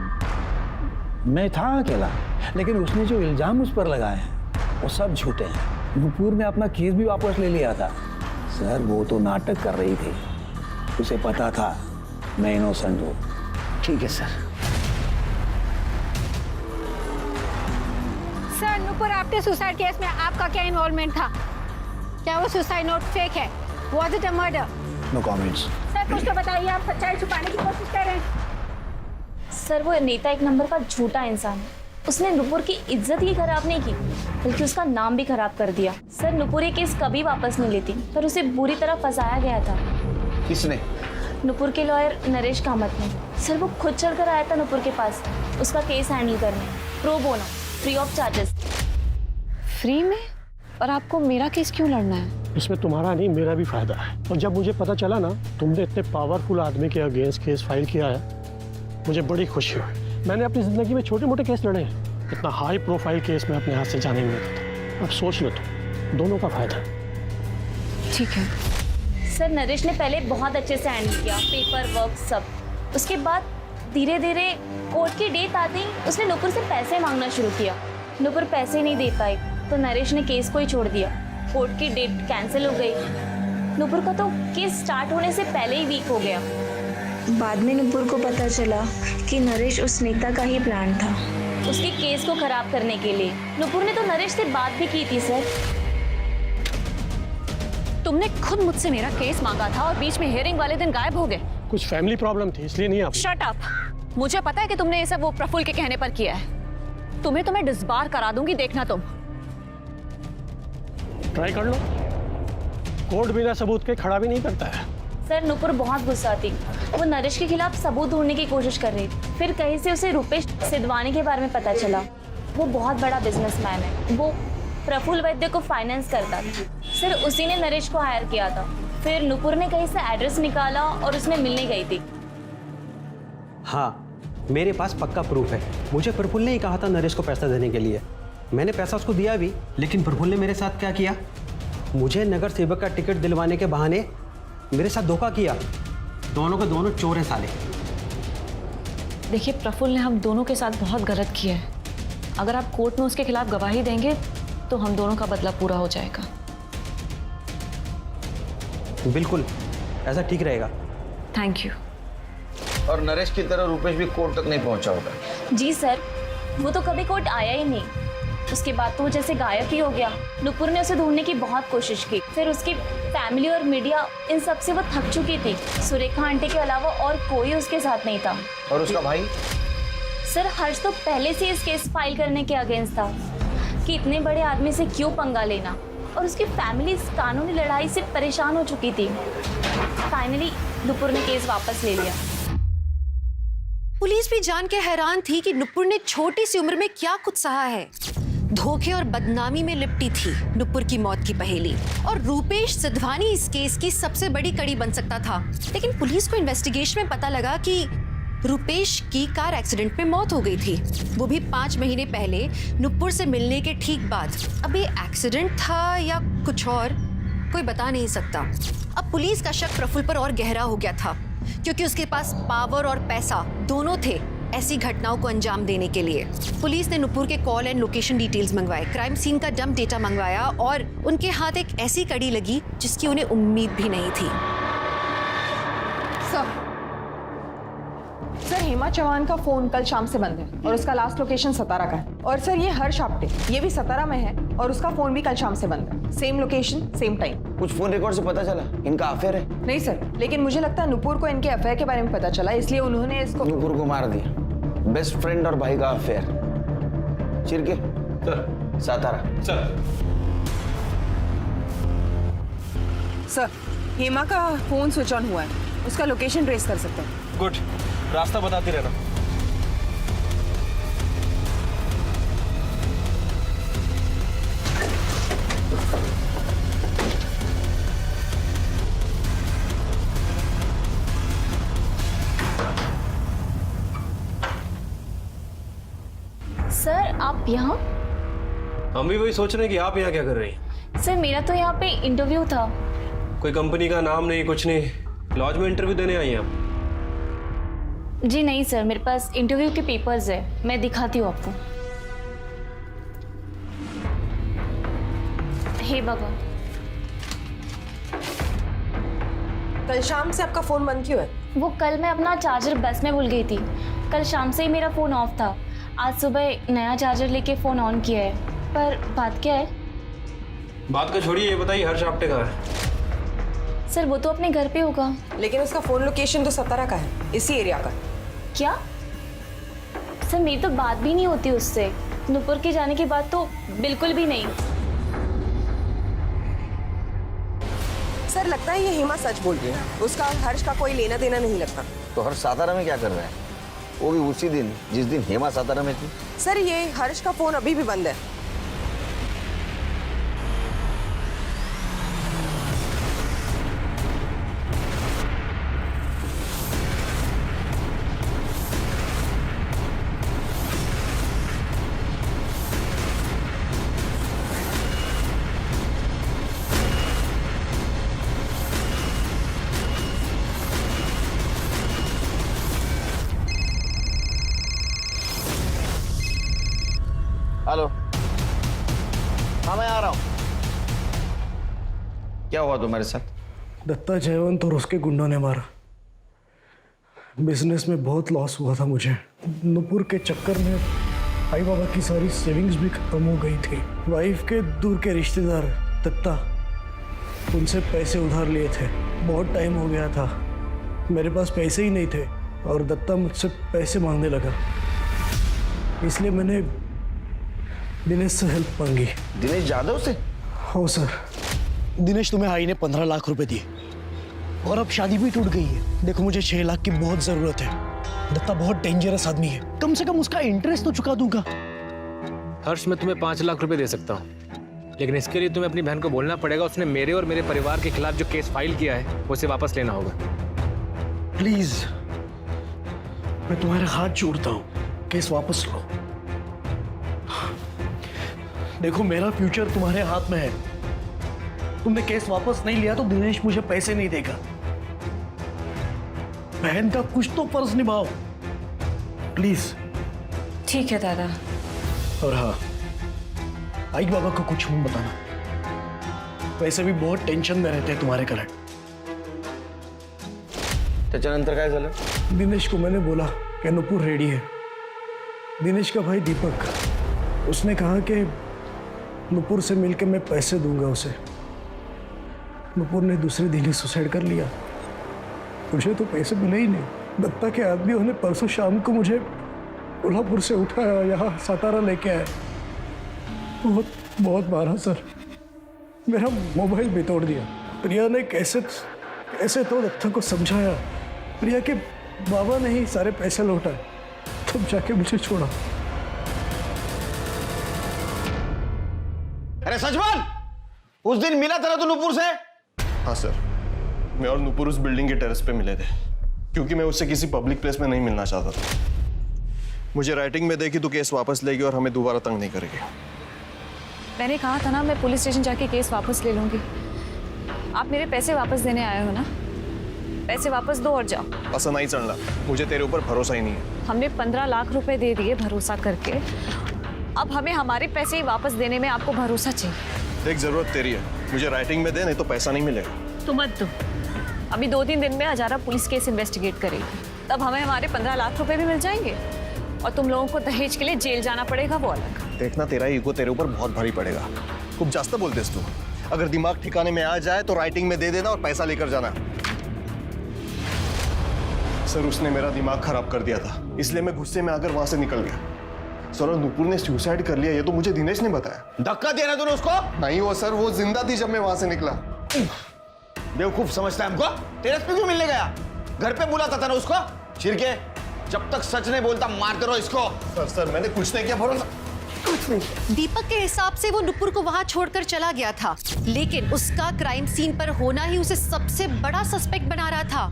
मैं था अकेला, लेकिन उसने जो इल्जाम उस पर लगाए हैं वो सब झूठे हैं। नुपुर ने अपना केस भी वापस ले लिया था। सर वो तो नाटक कर रही थी, उसे पता था मैं इनोसेंट हूँ। ठीक है sir. Sir Nupur Apte suicide case में आपका क्या इन्वॉल्वमेंट था? क्या वो सुसाइड नोट फेक है? Was it a murder? No comments. Sir कुछ तो बताइए, आप सच्चाई छुपाने की कोशिश कर रहे हैं। सर वो नेता एक नंबर का झूठा इंसान है। उसने नुपुर की इज्जत ही खराब नहीं की, बल्कि उसका नाम भी खराब कर दिया। सर नुपुर ये केस कभी वापस नहीं लेती, पर उसे बुरी तरह फंसाया गया था। किसने? नुपुर के लॉयर नरेश कामत ने। सर वो खुद चलकर आया था नुपुर के पास उसका केस हैंडल करने, pro bono, free of charges. Free में? और आपको मेरा केस क्यों लड़ना है? इसमें तुम्हारा नहीं, मेरा भी फायदा है। और जब मुझे पता चला ना तुमने इतने पावरफुल आदमी के अगेंस्ट केस फाइल किया है, मुझे बड़ी खुशी हुई। मैंने अपनी जिंदगी में छोटे मोटे केस लड़े हैं, इतना हाई प्रोफाइल केस मैं अपने हाथ से जाने नहीं देता था। अब सोच लो तुम, दोनों का फायदा है। ठीक है सर, नरेश ने पहले बहुत अच्छे से हैंडल किया, पेपर वर्क सब। उसके बाद धीरे धीरे कोर्ट की डेट आते ही उसने नुपुर से पैसे मांगना शुरू किया। नुपुर पैसे नहीं दे पाई तो नरेश ने केस को ही छोड़ दिया। कोर्ट की डेट कैंसिल हो गई। नुपुर का तो केस स्टार्ट होने से पहले ही वीक हो गया। बाद में नुपुर को पता चला कि नरेश उस नेता का ही प्लान था, उसके केस को खराब करने के लिए। नुपुर ने तो नरेश से बात भी की थी। सर तुमने खुद मुझसे मेरा केस मांगा था और बीच में हियरिंग वाले दिन गायब हो गए। कुछ फैमिली प्रॉब्लम थी इसलिए नहीं आ पाई। Shut up. मुझे पता है कि तुमने ये सब वो प्रफुल्ल के कहने पर किया है। तुम्हें तो मैं डिसबार करा दूंगी, देखना तुम। ट्राई कर लो, कोर्ट बिना सबूत के खड़ा भी नहीं करता है। सर नुपुर बहुत गुस्सा थी, वो नरेश के खिलाफ सबूत ढूंढने की कोशिश कर रही थी। फिर कहीं से उसे रुपेश सिद्धवानी के बारे में पता चला। वो बहुत बड़ा बिजनेसमैन है, वो प्रफुल्ल वैद्य को फाइनेंस करता था। सर उसी ने नरेश को हायर किया था। फिर नुपुर ने कहीं से एड्रेस निकाला और उसमें मिलने गई थी। हाँ, मेरे पास पक्का प्रूफ है। मुझे प्रफुल्ल ने ही कहा था नरेश को पैसा देने के लिए। मैंने पैसा उसको दिया भी, लेकिन प्रफुल्ल ने मेरे साथ क्या किया? मुझे नगर सेवक का टिकट दिलवाने के बहाने मेरे साथ धोखा किया। दोनों के दोनों चोर हैं साले। देखिए प्रफुल्ल ने हम दोनों के साथ बहुत गलत किया है। अगर आप कोर्ट में उसके खिलाफ गवाही देंगे तो हम दोनों का बदला पूरा हो जाएगा। बिल्कुल, ऐसा ठीक रहेगा। Thank you. और नरेश की तरह रुपेश भी कोर्ट तक नहीं पहुंचा होगा। जी सर, वो तो कभी कोर्ट आया ही नहीं। उसके बाद तो वो जैसे गायब ही हो गया। नुपुर ने उसे ढूंढने की बहुत कोशिश की। फिर उसकी फैमिली और मीडिया, इन सब से वो थक चुकी थी। सुरेखा आंटी के अलावा और कोई उसके साथ नहीं था। और उसका भाई? सर हर्ष तो पहले से इस केस फाइल करने के अगेंस्ट था कि इतने बड़े आदमी से क्यों पंगा लेना, और उसकी फैमिली इस कानूनी लड़ाई से परेशान हो चुकी थी। फाइनली नुपुर ने केस वापस ले लिया। पुलिस भी जान के हैरान थी कि नुपुर ने छोटी सी उम्र में क्या कुछ सहा है। धोखे और बदनामी में लिपटी थी नुपुर की मौत की पहेली, और रूपेश सिद्धवानी इस केस की सबसे बड़ी कड़ी बन सकता था। लेकिन पुलिस को इन्वेस्टिगेशन में पता लगा कि रूपेश की कार एक्सीडेंट में मौत हो गई थी, वो भी 5 महीने पहले नुपुर से मिलने के ठीक बाद। अब ये एक्सीडेंट था या कुछ और, कोई बता नहीं सकता। अब पुलिस का शक प्रफुल्ल पर और गहरा हो गया था, क्योंकि उसके पास पावर और पैसा दोनों थे ऐसी घटनाओं को अंजाम देने के लिए। पुलिस ने नुपुर के कॉल एंड लोकेशन डिटेल्स मंगवाए, क्राइम सीन का डंप डेटा मंगवाया, और उनके हाथ एक ऐसी कड़ी लगी जिसकी उन्हें उम्मीद भी नहीं थी। सर हेमा चौहान का फोन कल शाम से बंद है और उसका लास्ट लोकेशन सतारा का है। और सर ये हर्ष आप्टे, ये भी सतारा में है और उसका फोन भी कल शाम से बंद है। Same location, same time. कुछ फोन रिकॉर्ड से पता चला इनका अफेयर है? नहीं सर, लेकिन मुझे लगता है नुपुर को इनके अफेयर के बारे में पता चला, इसलिए उन्होंने इसको नुपुर को मार दिया। बेस्ट फ्रेंड और भाई का affair. Chirke sir. Satara sir Hema का फोन स्विच ऑन हुआ है, उसका लोकेशन ट्रेस कर सकते हैं। गुड, रास्ता बताती रहना। सर आप यहाँ? हम भी वही सोच रहे हैं कि आप यहाँ क्या कर रही हैं। सर मेरा तो यहाँ पे इंटरव्यू था। कोई कंपनी का नाम नहीं, कुछ नहीं, लॉज में इंटरव्यू देने आई हैं आप? जी नहीं सर, मेरे पास इंटरव्यू के पेपर्स है, मैं दिखाती हूँ आपको। हे बाबा। कल शाम से आपका फोन बंद क्यों है? वो कल मैं अपना चार्जर बस में भूल गई थी। कल शाम से ही मेरा फोन ऑफ था। आज सुबह नया चार्जर लेके फोन ऑन किया है। पर बात क्या है? बात का छोड़िए, ये बताइए हर्ष आप्टे कहाँ है? सर वो तो अपने घर पे होगा। लेकिन उसका फोन लोकेशन तो सतारा का है, इसी एरिया का। क्या? सर मेरी तो बात भी नहीं होती उससे। नुपुर के जाने के बाद तो बिल्कुल भी नहीं। सर लगता है ये हेमा सच बोल रही है, उसका हर्ष का कोई लेना देना नहीं लगता। तो हर्ष सातारा में क्या कर रहा है? वो भी उसी दिन जिस दिन हेमा सातारा में थी। सर ये हर्ष का फोन अभी भी बंद है। हेलो, हाँ मैं आ रहा हूँ। क्या हुआ तुम्हारे साथ? दत्ता जयवंत और उसके गुंडों ने मारा। बिजनेस में बहुत लॉस हुआ था मुझे। नुपुर के चक्कर में आई बाबा की सारी सेविंग्स भी खत्म हो गई थी। वाइफ के दूर के रिश्तेदार दत्ता, उनसे पैसे उधार लिए थे। बहुत टाइम हो गया था, मेरे पास पैसे ही नहीं थे और दत्ता मुझसे पैसे मांगने लगा। इसलिए मैंने दिनेश से हेल्प मांगी। दिनेश जाधव से? हो सर। दिनेश तुम्हें आई ने 15 लाख रुपए दिए और अब शादी भी टूट गई है। देखो मुझे 6 लाख की बहुत जरूरत है। दत्ता बहुत डेंजरस आदमी है, कम से कम उसका इंटरेस्ट तो चुका दूंगा। हर्ष मैं तुम्हें 5 लाख रुपए दे सकता हूँ, लेकिन इसके लिए तुम्हें अपनी बहन को बोलना पड़ेगा उसने मेरे और मेरे परिवार के खिलाफ जो केस फाइल किया है उसे वापस लेना होगा। प्लीज मैं तुम्हारे हाथ जोड़ता हूँ, केस वापस लो। देखो मेरा फ्यूचर तुम्हारे हाथ में है। तुमने केस वापस नहीं लिया तो दिनेश मुझे पैसे नहीं देगा। बहन का कुछ तो फर्ज निभाओ प्लीज। ठीक है दादा। और हाँ, आई बाबा को कुछ मत बताना, वैसे भी बहुत टेंशन में रहते हैं तुम्हारे कारण। त्याच्यानंतर काय झालं? दिनेश को मैंने बोला कि नुपुर रेडी है, दिनेश का भाई दीपक, उसने कहा कि नुपुर से मिलकर मैं पैसे दूंगा उसे। नुपुर ने दूसरे दिन ही सुसाइड कर लिया। मुझे तो पैसे मिले ही नहीं। दत्ता के आदमियों ने परसों शाम को मुझे कोल्हापुर से उठाया, यहाँ सातारा लेके आए। बहुत बहुत मारा सर, मेरा मोबाइल भी तोड़ दिया। प्रिया ने कैसे तो दत्ता को समझाया। प्रिया के बाबा ने ही सारे पैसे लौटाए, तब जाके मुझे छोड़ा। अरे सचमन, उस दिन मिला था तू नुपुर से? हाँ सर, मैं और नुपुर उस बिल्डिंग के टेरेस पे मिले थे, क्योंकि मैं उससे किसी पब्लिक प्लेस में नहीं मिलना चाहता था। मुझे राइटिंग में दे कि तू केस वापस लेगी और हमें दोबारा तंग नहीं करेगी। मैंने कहा था ना, मैं पुलिस स्टेशन जाके केस वापस ले लूंगी। आप मेरे पैसे वापस देने आए हो ना, पैसे वापस दो और जाओ। ऐसा नहीं चलना, मुझे तेरे ऊपर भरोसा ही नहीं है। हमने 15 लाख रुपए दे दिए भरोसा करके, अब हमें हमारे पैसे ही वापस देने में आपको भरोसा चाहिए। देख, जरूरत तेरी है, मुझे राइटिंग में दे, नहीं तो पैसा नहीं मिलेगा। तो मत दो। अभी 2-3 दिन में हजारा पुलिस केस इन्वेस्टिगेट करेगी, तब हमें हमारे 15 लाख रुपए भी मिल जाएंगे और तुम लोगों को दहेज के लिए जेल जाना पड़ेगा, वो अलग। देखना, तेरा ईगो तेरे ऊपर बहुत भारी पड़ेगा। खूब जास्त बोलतेस तू। अगर दिमाग ठिकाने में आ जाए तो राइटिंग में दे देना और पैसा लेकर जाना। सर, उसने मेरा दिमाग खराब कर दिया था, इसलिए मैं गुस्से में आकर वहां से निकल गया। सर, और नुपुर ने सुसाइड कर लिया, ये तो मुझे दिनेश ने बताया। धक्का दिया ना तूने उसको? नहीं हुआ सर, वो जिंदा थी जब मैं वहां से निकला। बेवकूफ समझता है हमको? टेरेस पे क्यों मिलने गया? घर पे बुलाता था ना उसको। छिरके, जब तक सच नहीं बोलता मारते रहो इसको। सर, मैंने कुछ नहीं किया, भरोसा। दीपक के हिसाब से वो नुपुर को वहां छोड़कर चला गया था, लेकिन उसका क्राइम सीन पर होना ही उसे सबसे बड़ा सस्पेक्ट बना रहा था।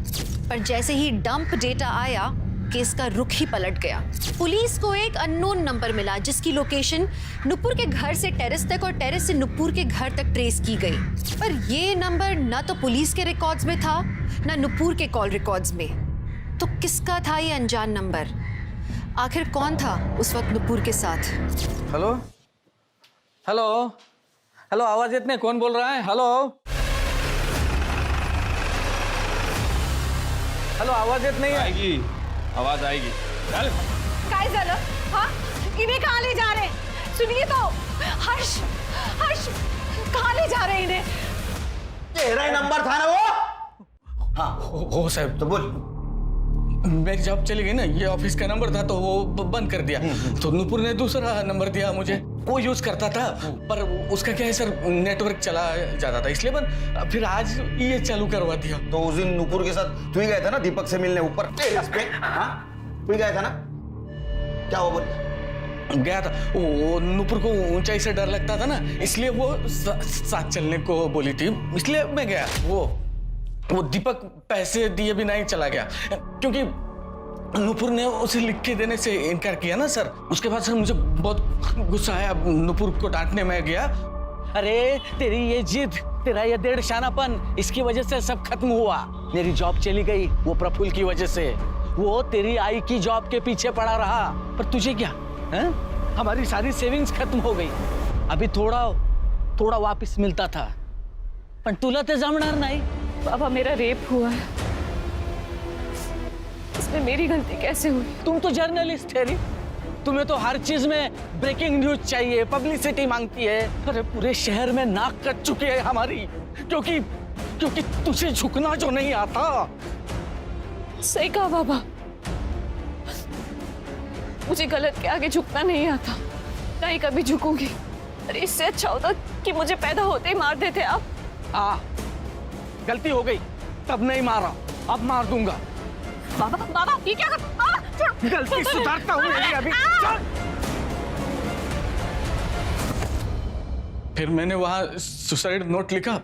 पर जैसे ही डंप डेटा आया, केस का रुख ही पलट गया। पुलिस को एक अननोन नंबर मिला जिसकी लोकेशन नुपुर के घर से टेरेस तक और टेरेस से नुपुर के घर तक ट्रेस की गई। पर ये नंबर ना तो पुलिस के रिकॉर्ड्स में था, ना नुपुर के कॉल रिकॉर्ड्स में। तो किसका था ये अनजान नंबर? आखिर कौन था उस वक्त नुपुर के साथ? हेलो हेलो हेलो, आवाज इतने कौन बोल रहा है? हेलो हेलो, आवाज इतनी आएगी, आवाज आएगी। चल। काय झालं? हाँ, इन्हें कहाँ ले जा रहे हैं? सुनिए तो, हर्ष हर्ष कहाँ ले जा रहे हैं इन्हें? तेरा ही नंबर था ना वो? हाँ हो साहब। तो बोल। मेरी जॉब चली गई ना, ये ऑफिस का नंबर था तो वो बंद कर दिया। तो नुपुर ने दूसरा नंबर दिया मुझे, वो यूज करता था, पर उसका क्या है सर, नेटवर्क चला जाता था, इसलिए बंद। फिर आज ये चालू करवा दिया। तो उस दिन नुपुर के साथ तू ही गया था ना दीपक से मिलने ऊपर टेरेस पे? हाँ, तू ही गया था ना? क्या हुआ बोल? गया था, वो नुपुर को ऊंचाई से डर लगता था ना, इसलिए वो साथ चलने को बोली थी, इसलिए मैं गया। वो दीपक पैसे दिए भी नहीं चला गया, क्योंकि नुपुर ने उसे लिख के देने से इनकार किया ना सर। उसके बाद सर मुझे बहुत गुस्सा आया, नुपुर को डांटने में गया। अरे तेरी ये जिद, तेरा ये डेढ़ शानापन, इसकी वजह से सब खत्म हुआ। मेरी जॉब चली गई वो प्रफुल्ल की वजह से। वो तेरी आई की जॉब के पीछे पड़ा रहा, पर तुझे क्या है? हमारी सारी सेविंग्स खत्म हो गई। अभी थोड़ा वापस मिलता था, पण तुला ते जमणार नाही। बाबा, मेरा रेप हुआ है, इसमें मेरी गलती कैसे हुई? तुम तो जर्नलिस्ट है री, तुम्हें तो हर चीज में ब्रेकिंग न्यूज चाहिए, पब्लिसिटी मांगती है। अरे पूरे शहर में नाक कट चुकी है हमारी, क्योंकि तुझे झुकना जो नहीं आता। सही कहा बाबा, मुझे गलत के आगे झुकना नहीं आता, नहीं कभी झुकूंगी। अरे इससे अच्छा होता कि मुझे पैदा होते ही मार देते आप। हाँ, गलती हो गई, तब नहीं मारा, अब मार दूंगा। बाबा ये क्या कर? बाबा, गलती सुधारता हूँ अभी। फिर मैंने वहां सुसाइड नोट लिखा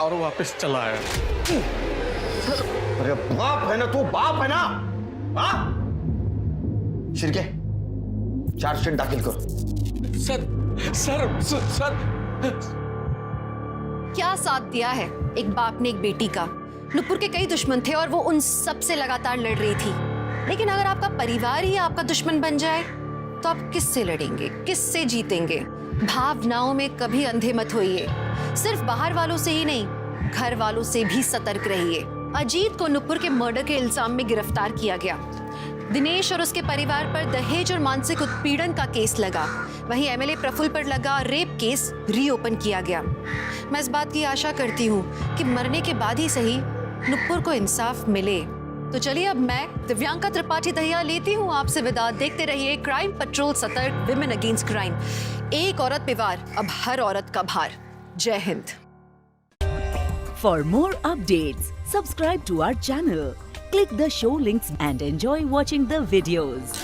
और वापस चला आया। अरे बाप है ना तू, बाप है ना? हाँ? शिरके, चार्जशीट दाखिल करो। सर क्या साथ दिया है एक बाप ने एक बेटी का? नुपुर के कई दुश्मन थे और वो उन सब से लगातार लड़ रही थी, लेकिन अगर आपका परिवार ही आपका दुश्मन बन जाए तो आप किससे लड़ेंगे, किससे जीतेंगे? भावनाओं में कभी अंधे मत होइए। सिर्फ बाहर वालों से ही नहीं, घर वालों से भी सतर्क रहिए। अजीत को नुपुर के मर्डर के इल्जाम में गिरफ्तार किया गया। दिनेश और उसके परिवार पर दहेज और मानसिक उत्पीड़न का केस लगा। वहीं एमएलए प्रफुल्ल पर लगा रेप केस रीओपन किया गया। मैं इस बात की आशा करती हूँ कि मरने के बाद ही सही नुपुर को इंसाफ मिले। तो चलिए अब मैं दिव्यांका त्रिपाठी दहिया लेती हूँ आपसे विदा। देखते रहिए क्राइम पेट्रोल सतर्क, विमेन अगेंस्ट क्राइम। एक औरत पे वार, अब हर औरत का भार। जय Hind. For more updates, subscribe to our channel, click the show links and enjoy watching the videos.